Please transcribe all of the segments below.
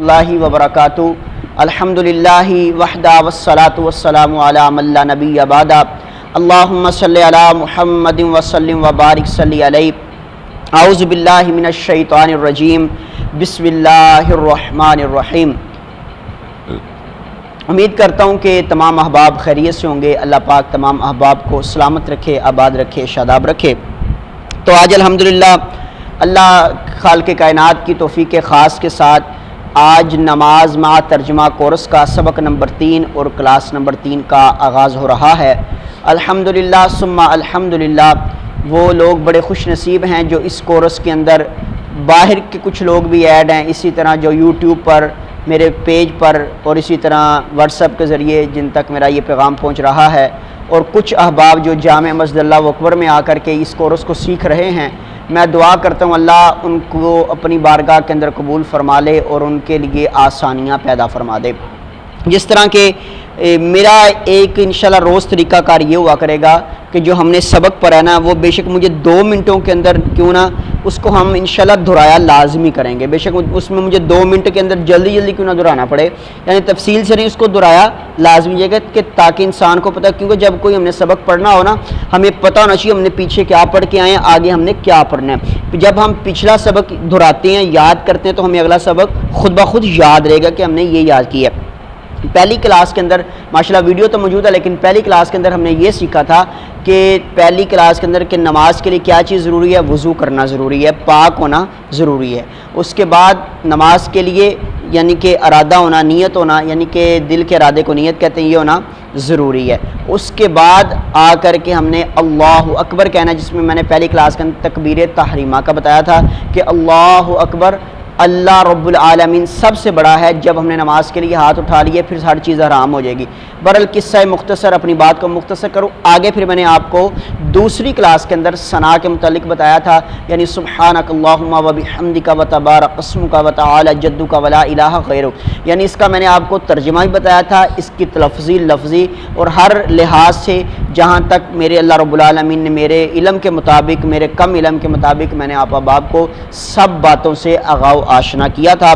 اللہ وبرکاتہ الحمدللہ وحدہ والصلاة والسلام علی من لا نبی بعدہ اللہم صلی علی محمد وسلم وبارک صلی علیہ اعوذ باللہ من الشیطان الرجیم بسم اللہ الرحمن الرحیم۔ امید کرتا ہوں کہ تمام احباب خیریت سے ہوں گے۔ اللہ پاک تمام احباب کو سلامت رکھے، آباد رکھے، شاداب رکھے۔ تو آج الحمدللہ اللہ خالق کائنات کی توفیق خاص کے ساتھ آج نماز مع ترجمہ کورس کا سبق نمبر 3 اور کلاس نمبر 3 کا آغاز ہو رہا ہے۔ الحمدللہ ثم الحمدللہ وہ لوگ بڑے خوش نصیب ہیں جو اس کورس کے اندر باہر کے کچھ لوگ بھی ایڈ ہیں، اسی طرح جو یوٹیوب پر میرے پیج پر اور اسی طرح واٹس ایپ کے ذریعے جن تک میرا یہ پیغام پہنچ رہا ہے، اور کچھ احباب جو جامع مسجد اللہ اکبر میں آ کر کے اس کورس کو سیکھ رہے ہیں۔ میں دعا کرتا ہوں اللہ ان کو اپنی بارگاہ کے اندر قبول فرما لے اور ان کے لیے آسانیاں پیدا فرما دے۔ جس طرح کہ میرا ایک انشاءاللہ روز طریقہ کار یہ ہوا کرے گا کہ جو ہم نے سبق پڑھا نا وہ بے شک مجھے 2 منٹوں کے اندر کیوں نہ اس کو ہم انشاءاللہ دہرایا لازمی کریں گے، بے شک اس میں مجھے 2 منٹ کے اندر جلدی کیوں نہ دہرانا پڑے، یعنی تفصیل سے نہیں، اس کو دہرایا لازمی ہے کہ تاکہ انسان کو پتہ، کیونکہ جب کوئی ہم نے سبق پڑھنا ہو نا ہمیں پتہ ہونا چاہیے ہم نے پیچھے کیا پڑھ کے آئے ہیں، آگے ہم نے کیا پڑھنا ہے۔ جب ہم پچھلا سبق دہراتے ہیں، یاد کرتے ہیں، تو ہمیں اگلا سبق خود بخود یاد رہے گا کہ ہم نے یہ یاد کیا ہے۔ پہلی کلاس کے اندر ماشاءاللہ ویڈیو تو موجود ہے، لیکن پہلی کلاس کے اندر ہم نے یہ سیکھا تھا کہ پہلی کلاس کے اندر کہ نماز کے لیے کیا چیز ضروری ہے، وضو کرنا ضروری ہے، پاک ہونا ضروری ہے۔ اس کے بعد نماز کے لیے یعنی کہ ارادہ ہونا، نیت ہونا، یعنی کہ دل کے ارادے کو نیت کہتے ہیں، یہ ہونا ضروری ہے۔ اس کے بعد آ کر کے ہم نے اللہ اکبر کہنا، جس میں میں نے پہلی کلاس کے اندر تکبیر تحریمہ کا بتایا تھا کہ اللہ اکبر، اللہ رب العالمین سب سے بڑا ہے۔ جب ہم نے نماز کے لیے ہاتھ اٹھا لیے پھر ہر چیز حرام ہو جائے گی۔ برحال قصہ مختصر اپنی بات کو مختصر کروں آگے، پھر میں نے آپ کو دوسری کلاس کے اندر ثنا کے متعلق بتایا تھا، یعنی سبحانک اللہم و بحمدک و تبارک اسمک و تعالی جدک ولا الہ غیرک، یعنی اس کا میں نے آپ کو ترجمہ بھی بتایا تھا، اس کی تلفظی لفظی اور ہر لحاظ سے جہاں تک میرے اللہ رب العالمین نے میرے علم کے مطابق، میرے کم علم کے مطابق میں نے آپ احباب کو سب باتوں سے آغاز آشنا کیا تھا۔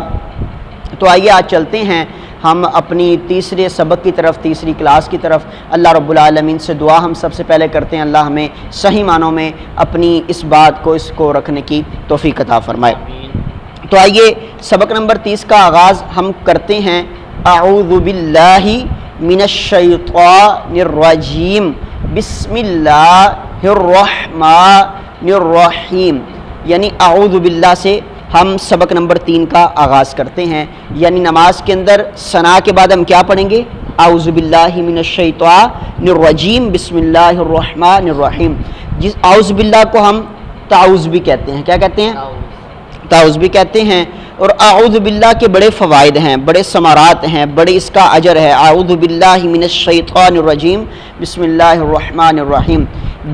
تو آئیے آج چلتے ہیں ہم اپنی تیسرے سبق کی طرف، تیسری کلاس کی طرف۔ اللہ رب العالمین سے دعا ہم سب سے پہلے کرتے ہیں اللہ ہمیں صحیح معنوں میں اپنی اس بات کو، اس کو رکھنے کی توفیق عطا فرمائے۔ تو آئیے سبق نمبر 30 کا آغاز ہم کرتے ہیں۔ اعوذ باللہ من الشیطان الرجیم بسم اللہ الرحمن الرحیم، یعنی اعوذ باللہ سے ہم سبق نمبر 3 کا آغاز کرتے ہیں۔ یعنی نماز کے اندر ثنا کے بعد ہم کیا پڑھیں گے؟ اعوذ باللہ من الشیطان الرجیم بسم اللہ الرحمن الرحیم۔ جس اعوذ باللہ کو ہم تعوذ بھی کہتے ہیں، کیا کہتے ہیں؟ تعوذ بھی کہتے ہیں۔ اور اعوذ باللہ کے بڑے فوائد ہیں، بڑے ثمرات ہیں، بڑے اس کا اجر ہے۔ اعوذ باللہ من الشیطان الرجیم بسم اللہ الرحمن الرحیم۔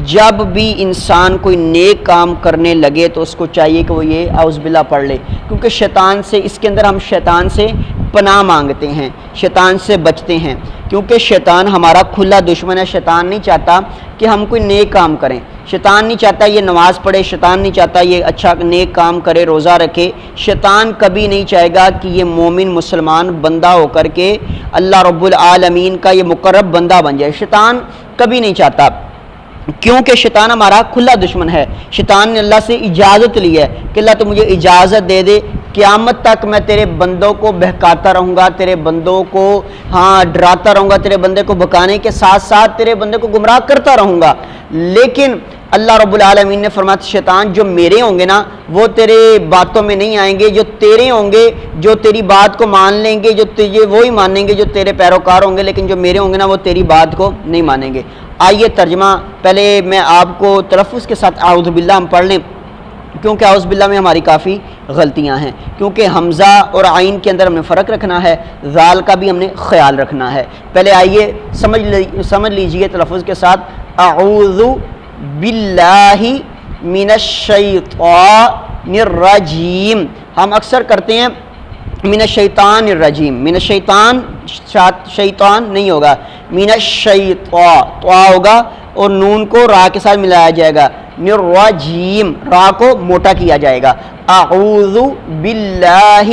جب بھی انسان کوئی نیک کام کرنے لگے تو اس کو چاہیے کہ وہ یہ اعوذ باللہ پڑھ لے، کیونکہ شیطان سے، اس کے اندر ہم شیطان سے پناہ مانگتے ہیں، شیطان سے بچتے ہیں، کیونکہ شیطان ہمارا کھلا دشمن ہے۔ شیطان نہیں چاہتا کہ ہم کوئی نیک کام کریں، شیطان نہیں چاہتا یہ نماز پڑھے، شیطان نہیں چاہتا یہ اچھا نیک کام کرے، روزہ رکھے۔ شیطان کبھی نہیں چاہے گا کہ یہ مومن مسلمان بندہ ہو کر کے اللہ رب العالمین کا یہ مقرب بندہ بن جائے، شیطان کبھی نہیں چاہتا، کیونکہ شیطان ہمارا کھلا دشمن ہے۔ شیطان نے اللہ سے اجازت لی ہے کہ اللہ تو مجھے اجازت دے دے، قیامت تک میں تیرے بندوں کو بہکاتا رہوں گا، تیرے بندوں کو ڈراتا رہوں گا، تیرے بندے کو بھکانے کے ساتھ ساتھ تیرے بندے کو گمراہ کرتا رہوں گا۔ لیکن اللہ رب العالمین نے فرمایا شیطان جو میرے ہوں گے نا وہ تیرے باتوں میں نہیں آئیں گے، جو تیرے ہوں گے، جو تیری بات کو مان لیں گے، جو تجھے وہی مانیں گے جو تیرے پیروکار ہوں گے، لیکن جو میرے ہوں گے نا وہ تیری بات کو نہیں مانیں گے۔ آئیے ترجمہ پہلے میں آپ کو تلفظ کے ساتھ اعوذ باللہ ہم پڑھ لیں، کیونکہ اعوذ باللہ میں ہماری کافی غلطیاں ہیں، کیونکہ حمزہ اور عین کے اندر ہم نے فرق رکھنا ہے، ذال کا بھی ہم نے خیال رکھنا ہے۔ پہلے آئیے سمجھ لیجئے تلفظ کے ساتھ اعوذ باللہ من الشیطان الرجیم۔ ہم اکثر کرتے ہیں من الشیطان الرجیم، من الشیطان، شیطان نہیں ہوگا، من الشیطان تو ہوگا اور نون کو را کے ساتھ ملایا جائے گا، الرجیم را کو موٹا کیا جائے گا۔ اعوذ باللہ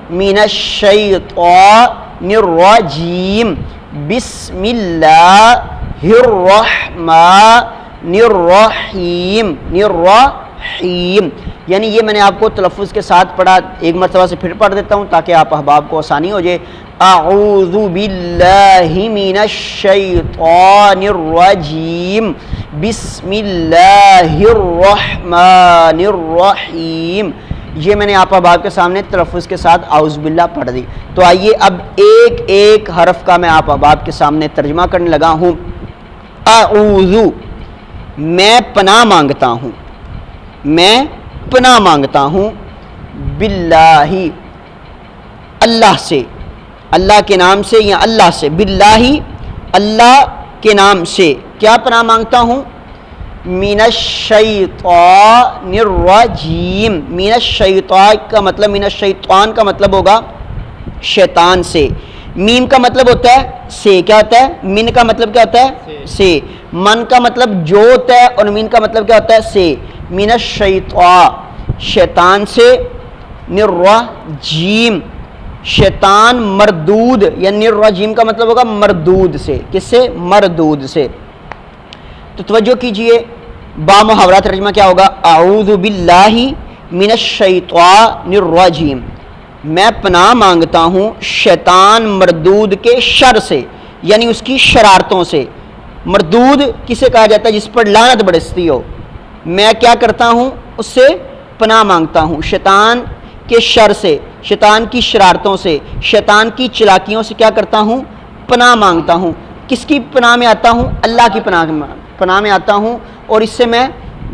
من الشیطان الرجیم بسم اللہ الرحمن الرحیم الرحیم. یعنی یہ میں نے آپ کو تلفظ کے ساتھ پڑھا، ایک مرتبہ سے پھر پڑھ دیتا ہوں تاکہ آپ احباب کو آسانی ہو جائے. اعوذ باللہ من الشیطان الرجیم بسم اللہ الرحمن الرحیم. یہ میں نے آپ احباب کے سامنے تلفظ کے ساتھ اعوذ باللہ پڑھ دی. تو آئیے اب ایک ایک حرف کا میں آپ احباب کے سامنے ترجمہ کرنے لگا ہوں. اعوذ، میں پناہ مانگتا ہوں، میں پناہ مانگتا ہوں، باللہ، اللہ سے، اللہ کے نام سے یا اللہ سے، باللہ، اللہ کے نام سے کیا پناہ مانگتا ہوں؟ من الشیطان الرجیم. من الشیطان کا مطلب، من الشیطان کا مطلب ہوگا شیطان سے. میم کا مطلب ہوتا ہے سے، کیا ہوتا ہے؟ من کا مطلب کیا ہوتا ہے؟ سے. من کا مطلب جو ہوتا ہے اور مین کا مطلب کیا ہوتا ہے؟ سے. من الشیطان، شیطان سے، الرجیم، شیطان مردود، یعنی الرجیم کا مطلب ہوگا مردود سے. کس سے؟ مردود سے. تو توجہ کیجئے، با محاورہ ترجمہ کیا ہوگا؟ اعوذ باللہ من الشیطان الرجیم، میں پناہ مانگتا ہوں شیطان مردود کے شر سے، یعنی اس کی شرارتوں سے. مردود کسے کہا جاتا ہے؟ جس پر لعنت برستی ہو. میں کیا کرتا ہوں؟ اس سے پناہ مانگتا ہوں، شیطان کے شر سے، شیطان کی شرارتوں سے، شیطان کی چلاکیوں سے کیا کرتا ہوں؟ پناہ مانگتا ہوں. کس کی پناہ میں آتا ہوں؟ اللہ کی پناہ میں آتا ہوں اور اس سے میں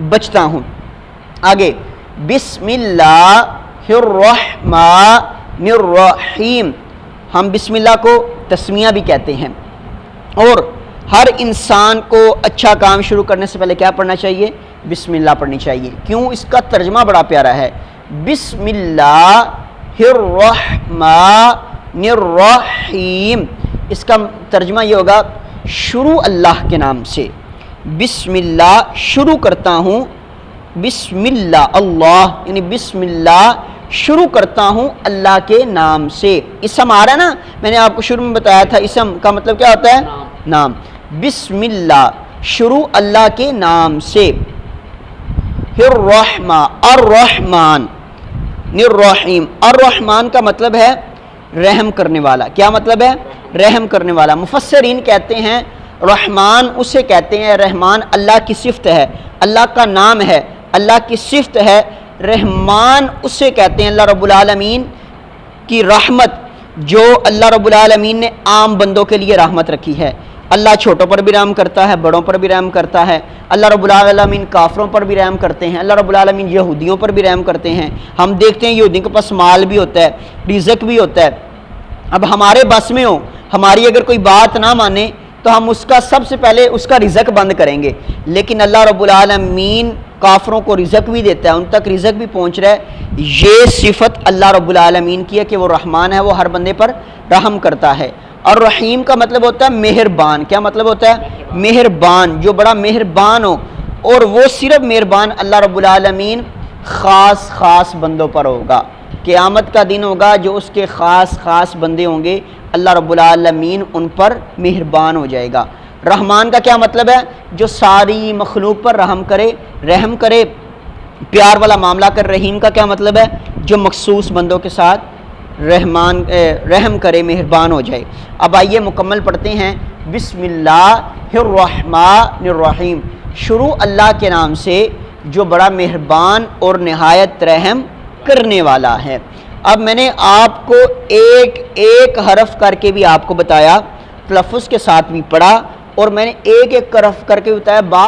بچتا ہوں. آگے بسم اللہ الرحمن الرحیم. ہم بسم اللہ کو تسمیہ بھی کہتے ہیں، اور ہر انسان کو اچھا کام شروع کرنے سے پہلے کیا پڑھنا چاہیے؟ بسم اللہ پڑھنی چاہیے. کیوں؟ اس کا ترجمہ بڑا پیارا ہے. بسم اللہ الرحمن الرحیم، اس کا ترجمہ یہ ہوگا شروع اللہ کے نام سے. بسم اللہ، شروع کرتا ہوں، بسم اللہ، اللہ یعنی بسم اللہ، شروع کرتا ہوں اللہ کے نام سے. اسم آ رہا ہے نا، میں نے آپ کو شروع میں بتایا تھا اسم کا مطلب کیا ہوتا ہے؟ نام. بسم اللہ، شروع اللہ کے نام سے. الرحمن الرحیم، الرحمن کا مطلب ہے رحم کرنے والا. کیا مطلب ہے؟ رحم کرنے والا. مفسرین کہتے ہیں رحمان اسے کہتے ہیں، رحمان اللہ کی صفت ہے، اللہ کا نام ہے، اللہ کی صفت ہے. رحمان اسے کہتے ہیں اللہ رب العالمین کی رحمت، جو اللہ رب العالمین نے عام بندوں کے لیے رحمت رکھی ہے. اللہ چھوٹوں پر بھی رحم کرتا ہے، بڑوں پر بھی رحم کرتا ہے. اللہ رب العالمین کافروں پر بھی رحم کرتے ہیں. اللہ رب العالمین یہودیوں پر بھی رحم کرتے ہیں. ہم دیکھتے ہیں یہودیوں کے پاس مال بھی ہوتا ہے، رزق بھی ہوتا ہے. اب ہمارے بس میں ہو، ہماری اگر کوئی بات نہ مانے تو ہم اس کا سب سے پہلے اس کا رزق بند کریں گے. لیکن اللہ رب العالمین کافروں کو رزق بھی دیتا ہے، ان تک رزق بھی پہنچ رہا ہے. یہ صفت اللہ رب العالمین کی ہے کہ وہ رحمان ہے، وہ ہر بندے پر رحم کرتا ہے. اور رحیم کا مطلب ہوتا ہے مہربان. کیا مطلب ہوتا ہے؟ مہربان، جو بڑا مہربان ہو. اور وہ صرف مہربان اللہ رب العالمین خاص خاص بندوں پر ہوگا. قیامت کا دن ہوگا، جو اس کے خاص خاص بندے ہوں گے اللہ رب العالمین ان پر مہربان ہو جائے گا. رحمان کا کیا مطلب ہے؟ جو ساری مخلوق پر رحم کرے، رحم کرے، پیار والا معاملہ کر. رحیم کا کیا مطلب ہے؟ جو مخصوص بندوں کے ساتھ رحم کرے، مہربان ہو جائے. اب آئیے مکمل پڑھتے ہیں. بسم اللہ الرحمن الرحیم، شروع اللہ کے نام سے جو بڑا مہربان اور نہایت رحم کرنے والا ہے. اب میں نے آپ کو ایک ایک حرف کر کے بھی آپ کو بتایا، تلفظ کے ساتھ بھی پڑھا، اور میں نے ایک ایک حرف کر کے بتایا.